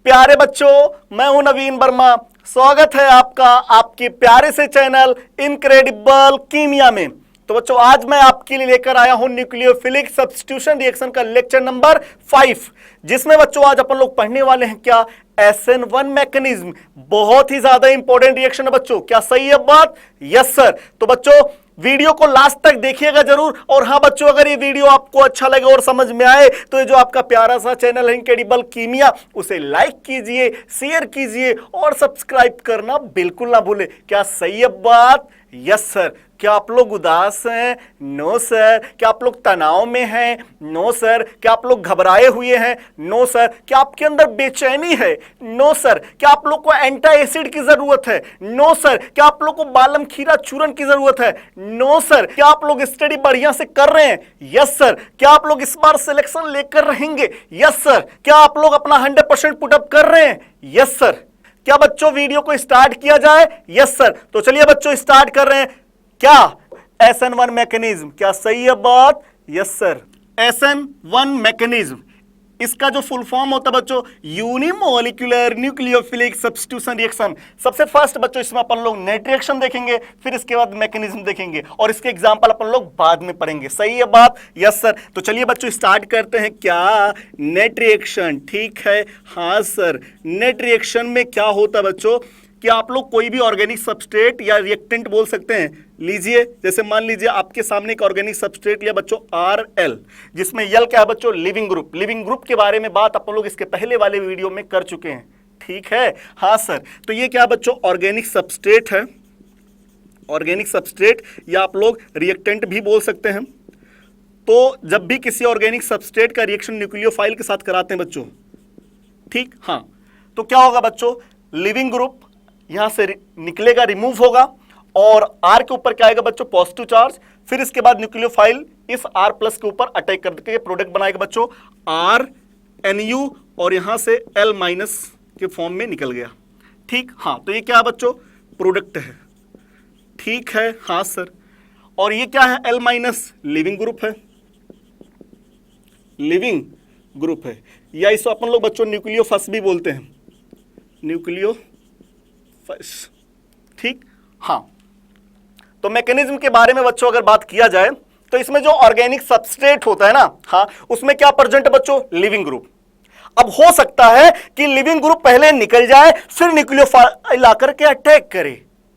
प्यारे बच्चों, मैं हूं नवीन वर्मा। स्वागत है आपका आपके प्यारे से चैनल इनक्रेडिबल कीमिया में। तो बच्चों, आज मैं आपके लिए लेकर आया हूं न्यूक्लियोफिलिक सब्स्टिट्यूशन रिएक्शन का लेक्चर नंबर 5, जिसमें बच्चों आज अपन लोग पढ़ने वाले हैं क्या, SN1 मैकेनिज्म। बहुत ही ज्यादा इंपॉर्टेंट रिएक्शन है बच्चों, क्या सही है बात? Yes sir. तो बच्चों वीडियो को लास्ट तक देखिएगा जरूर। और हाँ बच्चों, अगर ये वीडियो आपको अच्छा लगे और समझ में आए तो ये जो आपका प्यारा सा चैनल है इनक्रेडिबल कीमिया, उसे लाइक कीजिए, शेयर कीजिए और सब्सक्राइब करना बिल्कुल ना भूले। क्या सही है बात? Yes sir. क्या आप लोग उदास हैं? No sir. क्या आप लोग तनाव में हैं? No sir. क्या आप लोग घबराए हुए हैं? No sir. क्या आपके अंदर बेचैनी है? No sir. क्या आप लोग को एंटी एसिड की जरूरत है? No sir. क्या आप लोग को बालम खीरा चूरन की जरूरत है? No sir. क्या आप लोग स्टडी बढ़िया से कर रहे हैं? Yes sir. क्या आप लोग इस बार सिलेक्शन लेकर रहेंगे? Yes sir. क्या आप लोग अपना 100% पुटअप कर रहे हैं? Yes sir. क्या बच्चों वीडियो को स्टार्ट किया जाए? Yes sir. तो चलिए बच्चों स्टार्ट कर रहे हैं। क्या SN1 मैकेनिज्म, क्या सही है बात? Yes sir. SN1 मैकेनिज्म, इसका जो फुल फॉर्म होता है बच्चों, यूनिमोलिकुलर न्यूक्लियोफिलिक सब्स्टिट्यूशन रिएक्शन। सबसे फर्स्ट बच्चों इसमें अपन लोग नेट रिएक्शन देखेंगे, फिर इसके बाद मैकेनिज्म देखेंगे और इसके एग्जांपल अपन लोग बाद में पढ़ेंगे। सही है बात? Yes sir. तो चलिए बच्चों स्टार्ट करते हैं। क्या नेट रिएक्शन, ठीक है। हाँ सर। नेट रिएक्शन में क्या होता है बच्चों कि आप लोग कोई भी ऑर्गेनिक सबस्ट्रेट या रिएक्टेंट बोल सकते हैं लीजिए। जैसे मान लीजिए आपके सामने एक ऑर्गेनिक सबस्ट्रेट लिया बच्चों RL, जिसमें यल क्या है बच्चों? Leaving group. लिविंग ग्रुप के बारे में बात अपन लोग इसके पहले वाले वीडियो में कर चुके हैं, ठीक है। हाँ सर। तो ये क्या बच्चों? ऑर्गेनिक सबस्ट्रेट है। ऑर्गेनिक सबस्ट्रेट या आप लोग रिएक्टेंट भी बोल सकते हैं। तो जब भी किसी ऑर्गेनिक सबस्ट्रेट का रिएक्शन न्यूक्लियोफाइल के साथ कराते हैं बच्चों, ठीक, हाँ, तो क्या होगा बच्चों? लिविंग ग्रुप यहां से निकलेगा, रिमूव होगा और R के ऊपर क्या आएगा बच्चों? Positive charge. फिर इसके बाद न्यूक्लियोफाइल इस R प्लस के ऊपर अटैक करके प्रोडक्ट बनाएगा बच्चों RNU और यहां से L माइनस के फॉर्म में निकल गया, ठीक। हाँ, तो ये क्या है बच्चों? प्रोडक्ट है, ठीक है। हाँ सर। और ये क्या है? L माइनस लिविंग ग्रुप है, लिविंग ग्रुप है, या इसको अपन लोग बच्चों न्यूक्लियोफस भी बोलते हैं, न्यूक्लियो, ठीक। हाँ, तो मैकेनिज्म के बारे में बच्चों अगर बात किया जाए तो इसमें जो ऑर्गेनिक सबस्ट्रेट होता है ना, हाँ, उसमें क्या प्रेजेंट है बच्चों? Leaving group. अब हो सकता है कि लिविंग ग्रुप पहले निकल जाए फिर न्यूक्लियोफाइल आकर के अटैक करे।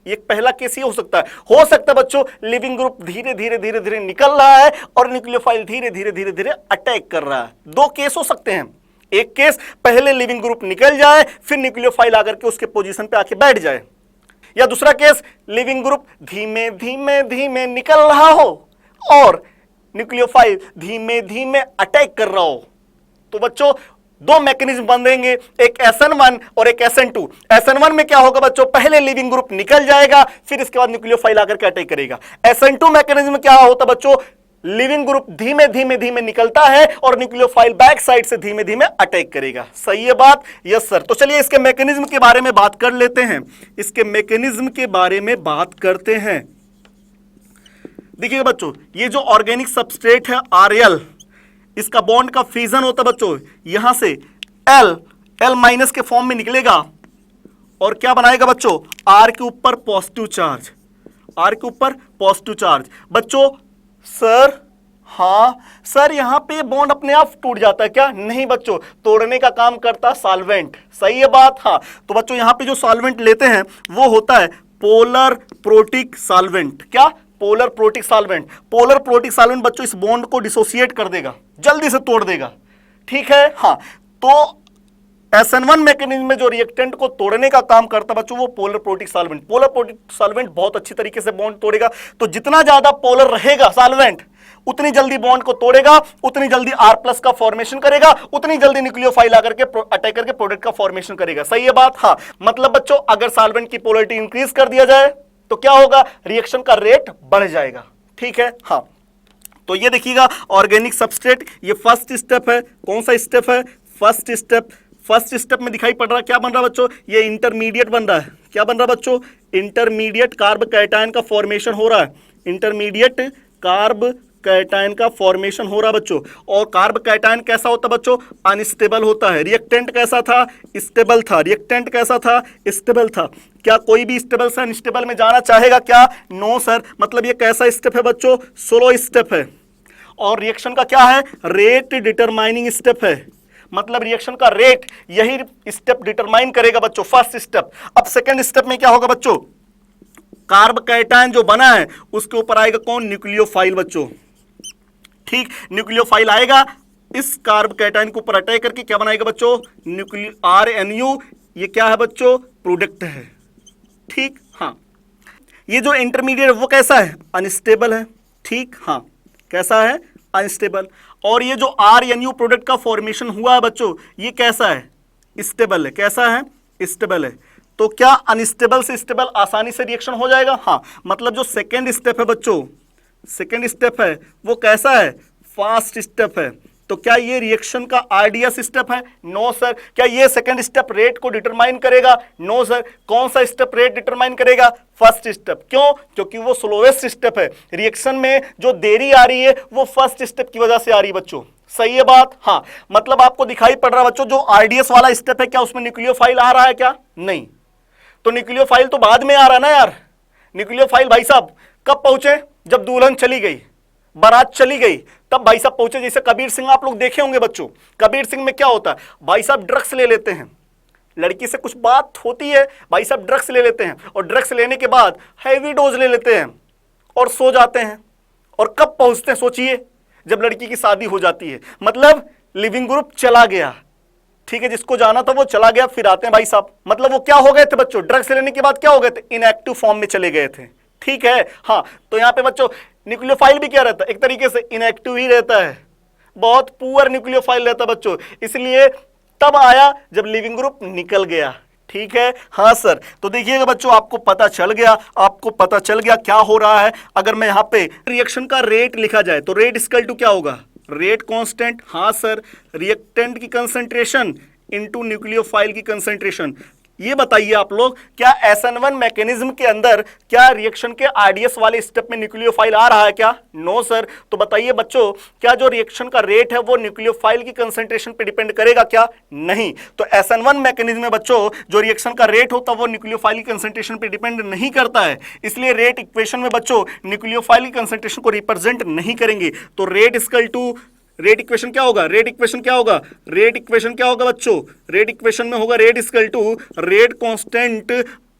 ये पहला केस ही हो सकता है। हो सकता है बच्चों लिविंग ग्रुप धीरे धीरे धीरे धीरे निकल रहा है और न्यूक्लियोफाइल धीरे धीरे धीरे धीरे अटैक कर रहा है। दो केस हो सकते हैं। एक केस पहले लिविंग ग्रुप निकल जाए फिर न्यूक्लियोफाइल आकर के उसके पोजीशन पे आके बैठ जाए, या दूसरा केस लिविंग ग्रुप धीमे धीमे धीमे निकल रहा हो और न्यूक्लियोफाइल धीमे धीमे अटैक कर रहा हो। तो बच्चों दो मैकेनिज्म बनेंगे, एक SN1 और एक SN2। SN1 में क्या होगा बच्चों? पहले लिविंग ग्रुप निकल जाएगा फिर इसके बाद न्यूक्लियोफाइल आकर के अटैक करेगा। SN2 मैकेनिज्म में क्या होता बच्चों? लिविंग ग्रुप धीमे धीमे धीमे निकलता है और न्यूक्लियोफाइल बैक साइड से धीमे धीमे अटैक करेगा। सही है बात? Yes sir. तो चलिए इसके मैकेनिज्म के बारे में बात कर लेते हैं। इसके मैकेनिज्म के बारे में बात करते हैं। देखिए बच्चों, ये जो ऑर्गेनिक सबस्ट्रेट है RL, इसका बॉन्ड का फ्यूजन होता है बच्चों, यहां से L माइनस के फॉर्म में निकलेगा और क्या बनाएगा बच्चों? R के ऊपर पॉजिटिव चार्ज, R के ऊपर पॉजिटिव चार्ज। बच्चों सर, हाँ सर, यहां पे बॉन्ड अपने आप टूट जाता है क्या? नहीं बच्चों, तोड़ने का काम करता सॉल्वेंट। सही है बात? हाँ। तो बच्चों यहां पे जो सॉल्वेंट लेते हैं वो होता है पोलर प्रोटिक सॉल्वेंट। क्या? Polar protic solvent. Polar protic solvent बच्चों इस बॉन्ड को डिसोसिएट कर देगा, जल्दी से तोड़ देगा, ठीक है। हाँ, तो SN1 मैकेनिज्म में जो रिएक्टेंट को तोड़ने का काम करता बच्चों वो polar protic solvent. Polar protic solvent बहुत अच्छी तरीके से बॉन्ड तोड़ेगा। तो जितना ज्यादा पोलर रहेगा सॉल्वेंट उतनी जल्दी बॉन्ड को तोड़ेगा, उतनी जल्दी R+ का फॉर्मेशन करेगा, उतनी जल्दी न्यूक्लियोफाइल आकर के अटैक करके प्रोडक्ट का फॉर्मेशन करेगा। सही है बात? हाँ। मतलब बच्चों अगर सॉल्वेंट की पोलरिटी इंक्रीज कर दिया जाए तो क्या होगा? रिएक्शन का रेट बढ़ जाएगा, ठीक है। हाँ, तो ये देखिएगा ऑर्गेनिक सबस्ट्रेट, ये फर्स्ट स्टेप है। कौन सा स्टेप है? First step. फर्स्ट स्टेप में दिखाई पड़ रहा है क्या बन रहा है बच्चों? ये इंटरमीडिएट बन रहा है। क्या बन रहा है बच्चों? इंटरमीडिएट कार्ब कैटायन का फॉर्मेशन हो रहा है। इंटरमीडिएट कार्ब कैटायन का फॉर्मेशन हो रहा बच्चों। और कार्ब कैटायन कैसा होता बच्चों? अनस्टेबल होता है। रिएक्टेंट कैसा था? स्टेबल था। रिएक्टेंट कैसा था? स्टेबल था। क्या कोई भी स्टेबल से अनस्टेबल में जाना चाहेगा क्या? No sir. मतलब ये कैसा स्टेप है बच्चों? स्लो स्टेप है। और रिएक्शन का क्या है? रेट डिटरमाइनिंग स्टेप है। मतलब रिएक्शन का रेट यही स्टेप डिटरमाइन करेगा बच्चों, फर्स्ट स्टेप। अब सेकंड स्टेप में क्या होगा बच्चों? कार्ब कैटायन जो बना है उसके ऊपर आएगा कौन? न्यूक्लियोफाइल बच्चों। ठीक, न्यूक्लियोफाइल आएगा, इस कार्ब कैटायन के ऊपर अटैक करके क्या बनाएगा बच्चों? Nucleo RNU। ये क्या है बच्चों? प्रोडक्ट है। ठीक, हाँ। ये जो इंटरमीडिएट वो कैसा है? अनस्टेबल है। ठीक, हाँ, कैसा है? अनस्टेबल। और ये जो RNU प्रोडक्ट का फॉर्मेशन हुआ है बच्चों, ये कैसा है? स्टेबल है। कैसा है? स्टेबल है। तो क्या अनस्टेबल से स्टेबल आसानी से रिएक्शन हो जाएगा? हाँ। मतलब जो सेकेंड स्टेप है बच्चों, सेकेंड स्टेप है वो कैसा है? फास्ट स्टेप है। तो क्या ये रिएक्शन का आरडीएस स्टेप है? No sir. क्या ये सेकंड स्टेप रेट को डिटरमाइन करेगा? No sir. कौन सा स्टेप रेट डिटरमाइन करेगा? First step. क्यों? क्योंकि वो स्लोएस्ट स्टेप है। रिएक्शन में जो देरी आ रही है वो फर्स्ट स्टेप की वजह से आ रही है बच्चों। सही है बात? हाँ। मतलब आपको दिखाई पड़ रहा है बच्चों, जो आरडीएस वाला स्टेप है क्या उसमें न्यूक्लियोफाइल आ रहा है क्या? नहीं। तो न्यूक्लियोफाइल तो बाद में आ रहा है ना यार। न्यूक्लियोफाइल भाई साहब कब पहुंचे? जब दुल्हन चली गई, बारात चली गई, तब भाई साहब पहुंचे। जैसे कबीर सिंह आप लोग देखे होंगे बच्चों। कबीर सिंह में क्या होता है? भाई साहब ड्रग्स ले लेते हैं, लड़की से कुछ बात होती है, भाई साहब ड्रग्स ले लेते हैं, और ड्रग्स लेने के बाद हैवी डोज ले लेते हैं और सो जाते हैं। और कब पहुंचते हैं सोचिए? जब लड़की की शादी हो जाती है। मतलब लिविंग ग्रुप चला गया, ठीक है, जिसको जाना था वो चला गया, फिर आते हैं भाई साहब। मतलब वो क्या हो गए थे बच्चों? ड्रग्स लेने के बाद क्या हो गए थे? इनएक्टिव फॉर्म में चले गए थे। ठीक है, हाँ। तो यहां पे बच्चों न्यूक्लियोफाइल भी क्या रहता है? एक तरीके से इनएक्टिव ही रहता है, बहुत पुअर न्यूक्लियोफाइल रहता है बच्चों। इसलिए तब आया जब लिविंग ग्रुप निकल गया। ठीक है, हाँ सर। तो देखिएगा बच्चों, आपको पता चल गया, आपको पता चल गया क्या हो रहा है। अगर मैं यहां पे रिएक्शन का रेट लिखा जाए तो रेट इक्वल टू क्या होगा? Rate constant. हाँ सर। रिएक्टेंट की कंसंट्रेशन इनटू न्यूक्लियोफाइल की कंसंट्रेशन। ये बताइए आप लोग, क्या SN1 मैकेनिज्म के अंदर क्या रिएक्शन के आरडीएस वाले स्टेप में न्यूक्लियोफाइल आ रहा है क्या? No sir. तो बताइए बच्चों, क्या जो रिएक्शन का रेट है वो न्यूक्लियोफाइल की कंसंट्रेशन पे डिपेंड करेगा क्या? नहीं। तो SN1 मैकेनिज्म में बच्चों जो रिएक्शन का रेट होता है वो न्यूक्लियोफाइल की कंसंट्रेशन पे डिपेंड नहीं करता है। इसलिए रेट इक्वेशन में बच्चों न्यूक्लियोफाइल की कंसंट्रेशन को रिप्रेजेंट नहीं करेंगे। तो rate equal to, rate equation क्या होगा? रेट इक्वेशन क्या होगा? रेट इक्वेशन क्या होगा बच्चों? रेट इक्वेशन में होगा rate equal to rate constant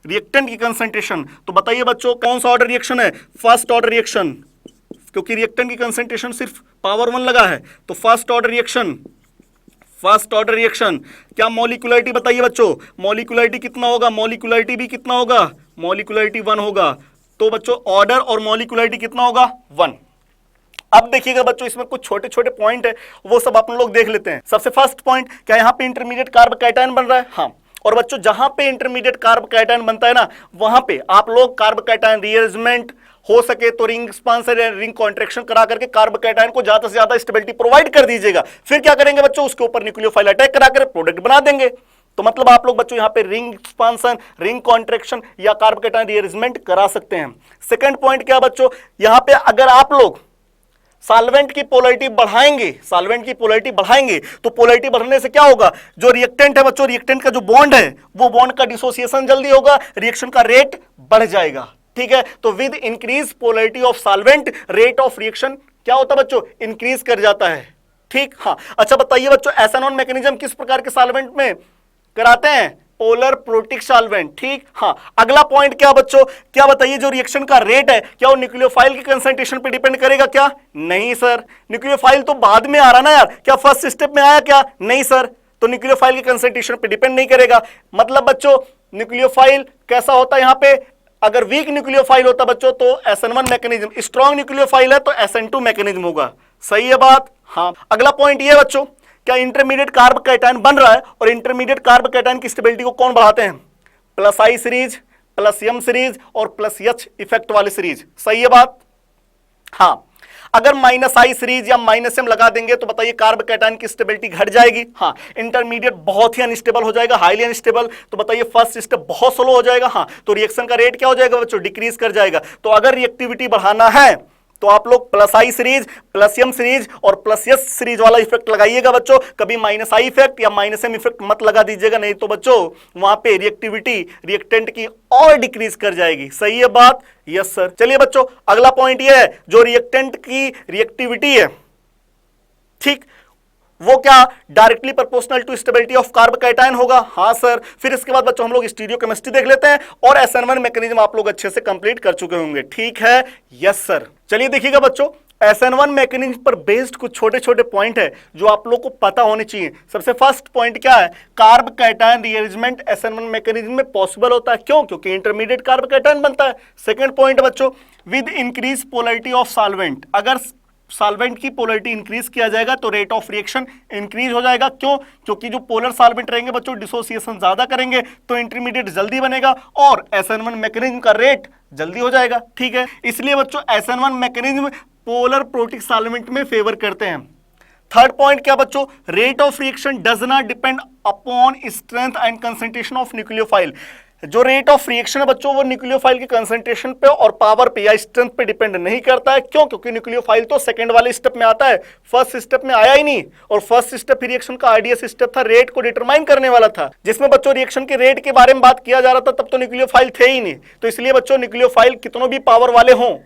reactant की कंसंट्रेशन। तो बताइए बच्चों, कौन सा ऑर्डर रिएक्शन है? फर्स्ट ऑर्डर रिएक्शन, क्योंकि रिएक्टेंट की कंसंट्रेशन सिर्फ पावर 1 लगा है। तो first order reaction, first order reaction. क्या मॉलिक्यूलरिटी बताइए बच्चों? मॉलिक्यूलरिटी कितना होगा? मॉलिक्यूलरिटी भी कितना होगा? मॉलिक्यूलरिटी 1 होगा। तो बच्चों ऑर्डर और मॉलिक्यूलरिटी कितना होगा? 1। अब देखिएगा बच्चों, इसमें कुछ छोटे छोटे पॉइंट है, वो सब अपन लोग देख लेते हैं। सबसे फर्स्ट पॉइंट, क्या यहाँ पे इंटरमीडिएट कार्ब कैटायन बन रहा है? हाँ। और बच्चों जहां पे इंटरमीडिएट कार्ब कैटायन बनता है ना, वहां पे आप लोग कार्ब कैटायन रीअरेंजमेंट हो सके तो रिंग एक्सपांशन या रिंग कॉन्ट्रैक्शन करा करके कार्ब कैटायन को ज्यादा से ज्यादा स्टेबिलिटी प्रोवाइड कर दीजिएगा। फिर क्या करेंगे बच्चों? उसके ऊपर न्यूक्लियोफाइल अटैक करा कर प्रोडक्ट बना देंगे। तो मतलब आप लोग बच्चों यहाँ पे रिंग एक्सपांशन, रिंग कॉन्ट्रैक्शन या कार्ब कैटायन रीअरेंजमेंट करा सकते हैं। सेकंड पॉइंट क्या बच्चों, यहाँ पे अगर आप लोग सॉल्वेंट की पोलैरिटी बढ़ाएंगे, सॉल्वेंट की पोलैरिटी बढ़ाएंगे, तो पोलैरिटी बढ़ने से क्या होगा? जो रिएक्टेंट है बच्चों, रिएक्टेंट का जो बॉन्ड है वो बॉन्ड का डिसोसिएशन जल्दी होगा, रिएक्शन का रेट बढ़ जाएगा। ठीक है, तो with increase polarity of solvent rate of reaction क्या होता है बच्चों? इंक्रीज कर जाता है। ठीक, हाँ। अच्छा बताइए बच्चों, SN1 मैकेनिज्म किस प्रकार के सॉल्वेंट में कराते हैं? Polar protic solvent. ठीक, हाँ। अगला पॉइंट क्या बच्चों, क्या बताइए, जो रिएक्शन का रेट है क्या वो न्यूक्लियोफाइल की कंसंट्रेशन पे डिपेंड करेगा क्या? नहीं सर। न्यूक्लियोफाइल तो बाद में आ रहा ना यार, क्या फर्स्ट स्टेप में आया क्या? नहीं सर। तो न्यूक्लियोफाइल की कंसंट्रेशन पे डिपेंड नहीं करेगा। मतलब बच्चों न्यूक्लियोफाइल कैसा होता है यहाँ पे? अगर वीक न्यूक्लियोफाइल होता बच्चों तो SN1 मैकेनिज्म, स्ट्रॉन्ग न्यूक्लियोफाइल है तो SN2 मैकेनिज्म होगा। सही है बात? हाँ। अगला पॉइंट ये बच्चों, क्या इंटरमीडिएट कार्ब कैटायन बन रहा है और इंटरमीडिएट कार्ब कैटायन की स्टेबिलिटी को कौन बढ़ाते हैं? प्लस आई सीरीज, प्लस एम सीरीज और प्लस एच इफेक्ट वाली सीरीज। सही है बात? हाँ। अगर माइनस आई सीरीज या माइनस एम लगा देंगे तो बताइए कार्ब कैटायन की स्टेबिलिटी घट जाएगी। हाँ। इंटरमीडिएट बहुत ही अनस्टेबल हो जाएगा, हाईली अनस्टेबल, तो बताइए फर्स्ट स्टेप बहुत स्लो हो जाएगा। हाँ। तो रिएक्शन का रेट क्या हो जाएगा बच्चों? डिक्रीज कर जाएगा। तो अगर रिएक्टिविटी बढ़ाना है तो आप लोग प्लस आई सीरीज, प्लस एम सीरीज और प्लस एस सीरीज वाला इफेक्ट लगाइएगा बच्चों, कभी माइनस आई इफेक्ट या माइनस एम इफेक्ट मत लगा दीजिएगा, नहीं तो बच्चों वहां पे रिएक्टिविटी रिएक्टेंट की और डिक्रीज कर जाएगी। सही है बात? Yes sir. चलिए बच्चों अगला पॉइंट ये है, जो रिएक्टेंट की रिएक्टिविटी है, ठीक, वो क्या directly proportional to stability of carbocation होगा? हाँ सर। फिर इसके बाद बच्चों हम लोग स्टीरियोकेमिस्ट्री देख लेते हैं और SN1 मैकेनिज्म आप लोग अच्छे से कंप्लीट कर चुके होंगे। ठीक है? Yes sir. चलिए देखिएगा बच्चों, SN1 मैकेनिज्म पर बेस्ड कुछ छोटे छोटे पॉइंट है जो आप लोग को पता होने चाहिए। सबसे फर्स्ट पॉइंट क्या है? कार्बोकैटायन रीअरेंजमेंट SN1 मैकेनिज्म में पॉसिबल होता है। क्यों? क्योंकि इंटरमीडिएट कार्बोकैटायन बनता है। सेकंड पॉइंट बच्चों, with increase polarity of solvent, अगर सॉल्वेंट की पोलैरिटी इंक्रीज किया जाएगा तो रेट ऑफ रिएक्शन इंक्रीज हो जाएगा। क्यों? क्योंकि जो पोलर सॉल्वेंट रहेंगे बच्चों डिसोसिएशन ज्यादा करेंगे तो इंटरमीडिएट जल्दी बनेगा और SN1 मैकेनिज्म का रेट जल्दी हो जाएगा। ठीक है, इसलिए बच्चों SN1 mechanism polar protic solvent में फेवर करते हैं। थर्ड पॉइंट क्या बच्चों? Rate of reaction does not depend upon strength and concentration of nucleophile. जो रेट ऑफ रिएक्शन है बच्चों वो न्यूक्लियोफाइल की कंसंट्रेशन पे और पावर पे या स्ट्रेंथ पे डिपेंड नहीं करता है। क्यों? क्योंकि न्यूक्लियोफाइल तो सेकंड वाले स्टेप में आता है, फर्स्ट स्टेप में आया ही नहीं। और फर्स्ट स्टेप रिएक्शन का आरडीएस स्टेप था, रेट को डिटरमाइन करने वाला था, जिसमें बच्चों रिएक्शन के रेट के बारे में बात किया जा रहा था। तब तो न्यूक्लियोफाइल थे ही नहीं। तो इसलिए बच्चों न्यूक्लियोफाइल कितनों भी पावर वाले हों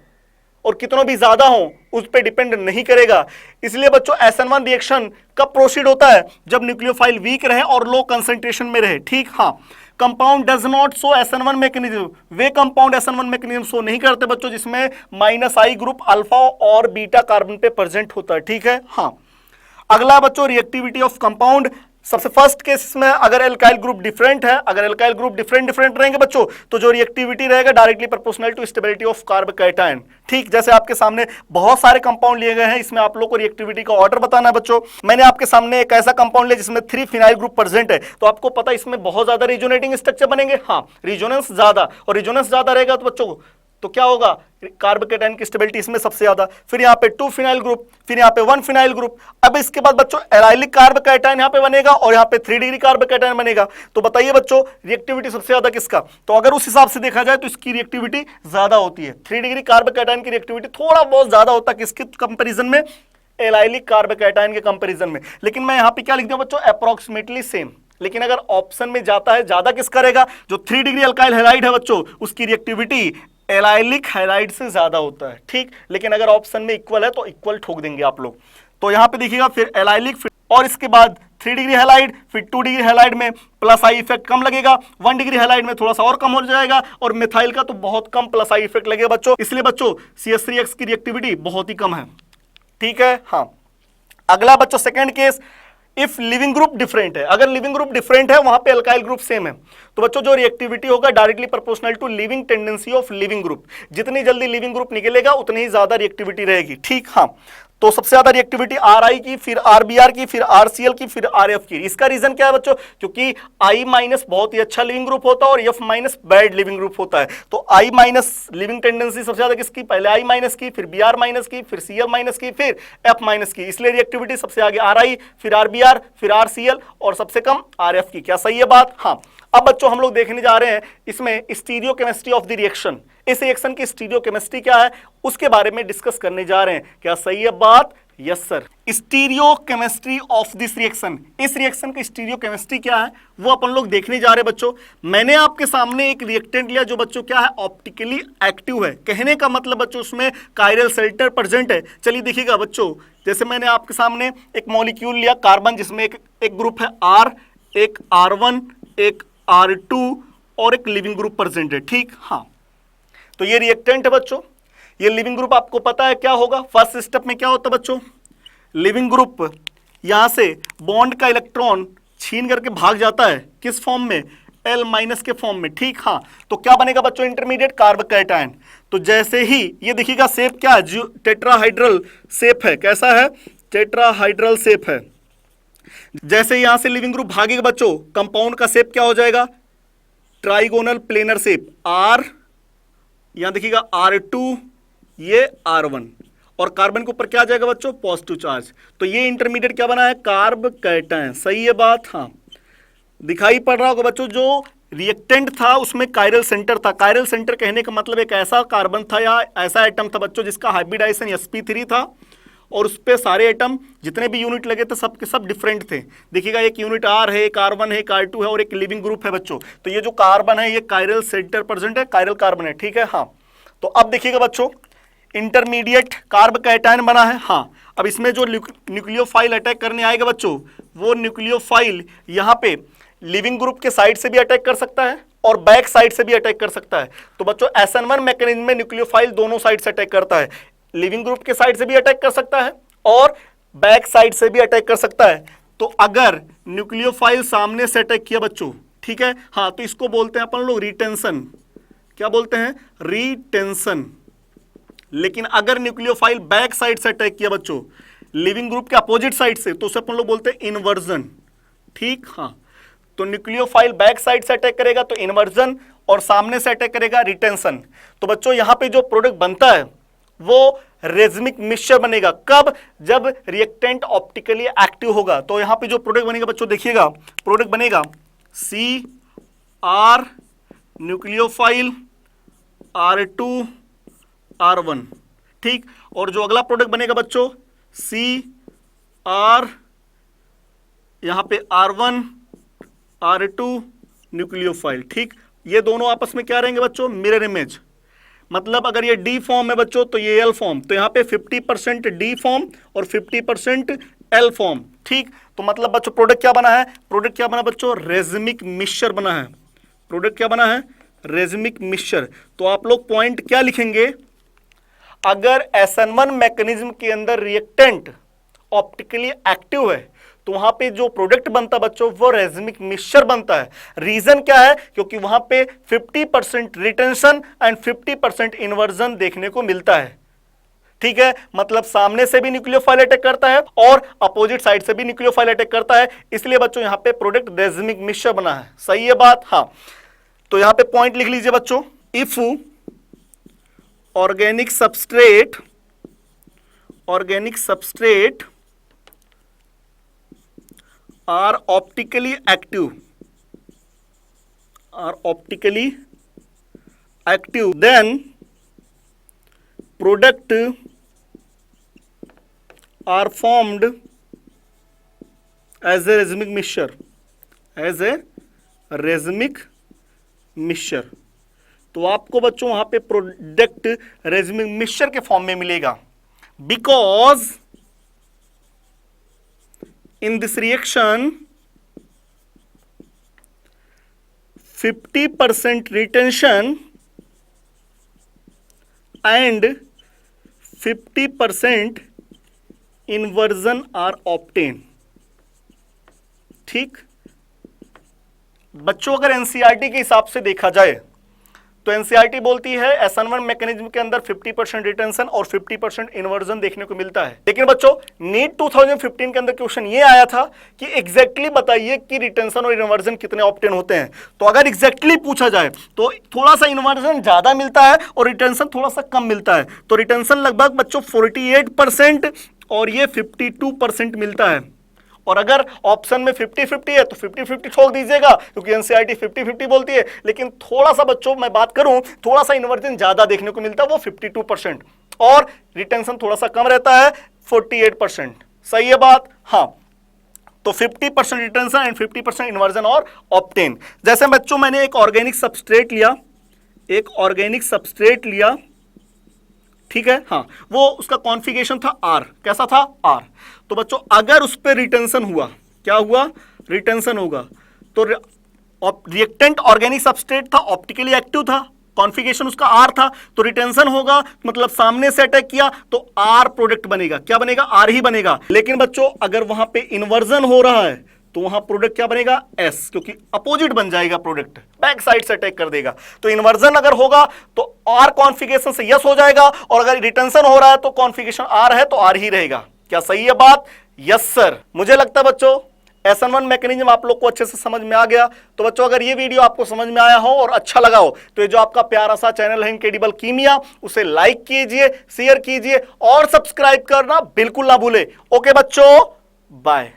और कितनों भी ज्यादा हों उस पर डिपेंड नहीं करेगा। इसलिए बच्चों SN1 रिएक्शन कब प्रोसीड होता है? जब न्यूक्लियोफाइल वीक रहे और लो कंसंट्रेशन में रहे। ठीक, हाँ। Compound does not show SN1 mechanism, way compound SN1 mechanism show नहीं करते बच्चों जिसमें माइनस आई ग्रुप अल्फा और बीटा कार्बन पे प्रेजेंट होता है। ठीक है, हाँ। अगला बच्चों रिएक्टिविटी ऑफ कंपाउंड। सबसे फर्स्ट केस में अगर एल्काइल ग्रुप डिफरेंट है, अगर एल्काइल ग्रुप डिफरेंट रहेंगे बच्चों तो जो रिएक्टिविटी रहेगा directly proportional to stability of carbocation. ठीक, जैसे आपके सामने बहुत सारे कंपाउंड लिए गए हैं, इसमें आप लोग को रिएक्टिविटी का ऑर्डर बताना है बच्चों। मैंने आपके सामने एक ऐसा कंपाउंड लिया जिसमें 3 फिनाइल ग्रुप प्रेजेंट है, तो आपको पता है इसमें बहुत ज्यादा रिजोनेटिंग स्ट्रक्चर बनेंगे। हाँ, रिजोनेंस ज्यादा, और रिजोनेंस ज्यादा रहेगा तो बच्चों तो क्या होगा? कार्बोकैटायन की स्टेबिलिटी इसमें सबसे ज्यादा। फिर यहाँ पे 2 फिनाइल ग्रुप, फिर यहाँ पे 1 फिनाइल ग्रुप। अब इसके बाद बच्चों एलाइलिक कार्बोकैटायन यहाँ पे बनेगा और यहाँ पे 3 डिग्री कार्बोकैटायन बनेगा। तो बताइए बच्चों रिएक्टिविटी सबसे ज्यादा किसका? तो अगर उस हिसाब से देखा जाए तो इसकी रिएक्टिविटी ज्यादा होती है। 3 डिग्री कार्बोकैटायन की रिएक्टिविटी थोड़ा बहुत ज्यादा होता है किसके कंपेरिजन में? एलाइलिक कार्बोकैटायन के कंपेरिजन में। लेकिन मैं यहाँ पे क्या लिख दिया बच्चों? Approximately same. लेकिन अगर ऑप्शन में जाता है ज्यादा किसका रहेगा? जो 3 डिग्री अल्काइल हैलाइड है बच्चों उसकी रिएक्टिविटी एलाइलिक हैलाइड से ज्यादा होता है। ठीक, लेकिन अगर ऑप्शन में इक्वल है तो इक्वल ठोक देंगे आप लोग। तो यहां पे देखिएगा फिर एलाइलिक और इसके बाद 3 डिग्री हैलाइड, फिर 2 डिग्री हैलाइड में प्लस आई इफेक्ट कम लगेगा, 1 डिग्री हैलाइड में थोड़ा सा और कम हो जाएगा और मिथाइल का तो बहुत कम प्लस आई इफेक्ट लगेगा बच्चों। इसलिए बच्चों CH3X की रिएक्टिविटी बहुत ही कम है। ठीक है, हाँ। अगला बच्चों second case, if leaving group different है। अगर लिविंग ग्रुप डिफरेंट है वहां पे अल्काइल ग्रुप सेम है तो बच्चों जो रिएक्टिविटी होगा directly proportional to leaving tendency of leaving group. जितनी जल्दी लिविंग ग्रुप निकलेगा उतनी ही ज्यादा रिएक्टिविटी रहेगी। ठीक, हाँ। तो सबसे ज्यादा रिएक्टिविटी RI की, फिर RBr की, फिर RCl की, फिर RF की। इसका रीजन क्या है बच्चों? क्योंकि I- बहुत ही अच्छा लिविंग ग्रुप होता है और F- बैड लिविंग ग्रुप होता है। तो I- लिविंग टेंडेंसी सबसे ज्यादा किसकी? पहले I- की, फिर Br- की, फिर Cl- की, फिर F- की। इसलिए रिएक्टिविटी सबसे आगे RI, फिर RBr, फिर RCl और सबसे कम RF की। क्या सही है बात? हाँ। अब बच्चों हम लोग देखने जा रहे हैं इसमें स्टीरियोकेमिस्ट्री ऑफ द रिएक्शन। इस रिएक्शन की स्टीरियोकेमिस्ट्री क्या है उसके बारे में डिस्कस करने जा रहे हैं। क्या सही है बात? Yes sir. Stereochemistry of this reaction, इस रिएक्शन की स्टीरियोकेमिस्ट्री क्या है वो अपन लोग देखने जा रहे हैं बच्चों। मैंने आपके सामने एक रिएक्टेंट लिया जो बच्चों क्या है? ऑप्टिकली एक्टिव है। कहने का मतलब बच्चों उसमें कायरल शेल्टर प्रेजेंट है। चलिए देखिएगा बच्चों, जैसे मैंने आपके सामने एक मॉलिक्यूल लिया कार्बन जिसमें एक ग्रुप है R, एक R1, एक R2 और एक लिविंग ग्रुप प्रेजेंट है। ठीक, हाँ। तो ये रिएक्टेंट है बच्चों। ये लिविंग ग्रुप आपको पता है क्या होगा? फर्स्ट स्टेप में क्या होता है बच्चों? लिविंग ग्रुप यहां से बॉन्ड का इलेक्ट्रॉन छीन करके भाग जाता है किस फॉर्म में? L- के फॉर्म में। ठीक, हाँ। तो क्या बनेगा बच्चों? Intermediate carbocation. तो जैसे ही ये देखिएगा शेप क्या है? टेट्राहाइड्रल शेप है। कैसा है? टेट्राहाइड्रल शेप है। जैसे यहां से लिविंग ग्रुप भागेगा बच्चों कंपाउंड का शेप क्या हो जाएगा? Trigonal planar shape. R, यहां देखिएगा R2, ये R1 और कार्बन के ऊपर क्या आ जाएगा बच्चों? Positive charge. तो ये इंटरमीडिएट क्या बना है? कार्बोकैटायन। सही है बात? हाँ। दिखाई पड़ रहा होगा बच्चों जो रिएक्टेंट था उसमें कायरल सेंटर था। कायरल सेंटर कहने का मतलब एक ऐसा कार्बन था या ऐसा एटम था बच्चों जिसका हाइब्रिडाइजेशन sp3 था और उस पे सारे एटम जितने भी यूनिट लगे थे सब के सब डिफरेंट थे। देखिएगा एक यूनिट R है, एक R1 है, एक R2 है और एक लिविंग ग्रुप है बच्चों। तो ये जो कार्बन है ये कायरल सेंटर प्रेजेंट है, कायरल कार्बन है, ठीक है। हाँ, तो अब देखिएगा बच्चों इंटरमीडिएट कार्ब कैटायन बना है। हाँ, अब इसमें जो न्यूक्लियोफाइल अटैक करने आएगा बच्चों, वो न्यूक्लियोफाइल यहाँ पे लिविंग ग्रुप के साइड से भी अटैक कर सकता है और बैक साइड से भी अटैक कर सकता है। तो बच्चों SN1 मैकेनिज्म में न्यूक्लियोफाइल दोनों साइड से अटैक करता है, लिविंग ग्रुप के साइड से भी अटैक कर सकता है और बैक साइड से भी अटैक कर सकता है। तो अगर न्यूक्लियोफाइल सामने से अटैक किया बच्चों, ठीक है, हाँ, तो इसको बोलते हैं अपन लोग रिटेंशन। क्या बोलते हैं? रिटेंशन। लेकिन अगर न्यूक्लियोफाइल बैक साइड से अटैक किया बच्चों, लिविंग ग्रुप के अपोजिट साइड से, तो उसे अपन लोग बोलते हैं इन्वर्जन। ठीक, हाँ, तो न्यूक्लियोफाइल बैक साइड से अटैक करेगा तो इन्वर्जन और सामने से अटैक करेगा रिटेंशन। तो बच्चों यहां पे जो प्रोडक्ट बनता है वो रेजमिक मिक्सचर बनेगा। कब? जब रिएक्टेंट ऑप्टिकली एक्टिव होगा। तो यहां पे जो प्रोडक्ट बनेगा बच्चों, देखिएगा प्रोडक्ट बनेगा CR न्यूक्लियोफाइल R2 R1, ठीक। और जो अगला प्रोडक्ट बनेगा बच्चों CR यहां पे R1 R2 न्यूक्लियोफाइल, ठीक। ये दोनों आपस में क्या रहेंगे बच्चों? Mirror image. मतलब अगर ये D फॉर्म है बच्चों तो ये L फॉर्म, तो यहाँ पे 50% D फॉर्म और 50% L फॉर्म, ठीक। तो मतलब बच्चों प्रोडक्ट क्या बना है? प्रोडक्ट क्या बना बच्चों? रेजमिक मिक्सचर बना है। प्रोडक्ट क्या बना है? रेजमिक मिक्सचर। तो आप लोग पॉइंट क्या लिखेंगे? अगर SN1 मैकेनिज्म के अंदर रिएक्टेंट ऑप्टिकली एक्टिव है तो वहां पे जो प्रोडक्ट बनता बच्चों वो रेजमिक मिक्सचर बनता है। रीजन क्या है? क्योंकि वहां पे 50% रिटेंशन एंड 50% इन्वर्जन देखने को मिलता है, ठीक है। मतलब सामने से भी न्यूक्लियोफाइल अटैक करता है और अपोजिट साइड से भी न्यूक्लियोफाइल अटैक करता है, इसलिए बच्चों यहां पे प्रोडक्ट रेजमिक मिक्सचर बना है। सही है बात? हाँ, तो यहां पे पॉइंट लिख लीजिए बच्चों, if organic substrate are optically active then product are formed as a racemic mixture। तो आपको बच्चों वहां पे प्रोडक्ट रेजमिक मिक्सचर के फॉर्म में मिलेगा। Because in this reaction 50% retention and 50% inversion are obtained, ठीक। बच्चों अगर एनसीईआरटी के हिसाब से देखा जाए तो एनसीईआरटी बोलती है SN1 मैकेनिज्म के अंदर 50% रिटेंशन और 50% इन्वर्जन देखने को मिलता है। लेकिन बच्चों नीट 2015 के अंदर क्वेश्चन ये आया था कि एग्जैक्टली बताइए कि रिटेंशन और इन्वर्जन कितने ऑब्टेन होते हैं। तो अगर एग्जैक्टली पूछा जाए तो थोड़ा सा इन्वर्जन ज्यादा मिलता है और रिटेंशन थोड़ा सा कम मिलता है। तो रिटेंशन लगभग बच्चों 48% और ये 52% मिलता है। और अगर ऑप्शन में 50-50 है तो 50-50 छोड़ दीजिएगा क्योंकि एनसीईआरटी 50-50 बोलती है। लेकिन थोड़ा सा बच्चों मैं बात करूं, थोड़ा सा इन्वर्जन ज्यादा देखने को मिलता है, वो 52% और रिटेंशन थोड़ा सा कम रहता है 48%। सही है बात? हाँ, तो 50% रिटेंशन एंड 50% इन्वर्जन और ऑब्टेन। जैसे बच्चों मैंने एक ऑर्गेनिक सबस्ट्रेट लिया, ठीक है। हाँ, वो उसका कॉन्फ़िगरेशन था R। कैसा था? R। तो बच्चों अगर उस पर रिटेंशन हुआ, क्या हुआ? रिटेंशन होगा। तो रिएक्टेंट ऑर्गेनिक सबस्ट्रेट था, ऑप्टिकली एक्टिव था, कॉन्फ़िगरेशन उसका R था, तो रिटेंशन होगा, मतलब सामने से अटैक किया तो R प्रोडक्ट बनेगा। क्या बनेगा? R ही बनेगा। लेकिन बच्चों अगर वहां पे इन्वर्जन हो रहा है तो वहां प्रोडक्ट क्या बनेगा? S, क्योंकि अपोजिट बन जाएगा, प्रोडक्ट बैक साइड से अटैक कर देगा। तो इन्वर्जन अगर होगा तो R कॉन्फ़िगरेशन से यस हो जाएगा और अगर रिटेंशन हो रहा है तो कॉन्फ़िगरेशन R है तो R ही रहेगा। क्या सही है बात? Yes sir. मुझे लगता है बच्चों SN1 मैकेनिज्म आप लोग को अच्छे से समझ में आ गया। तो बच्चों अगर ये वीडियो आपको समझ में आया हो और अच्छा लगा हो तो ये जो आपका प्यारा सा चैनल है इनक्रेडिबल कीमिया, उसे लाइक कीजिए, शेयर कीजिए और सब्सक्राइब करना बिल्कुल ना भूले। ओके बच्चों, बाय।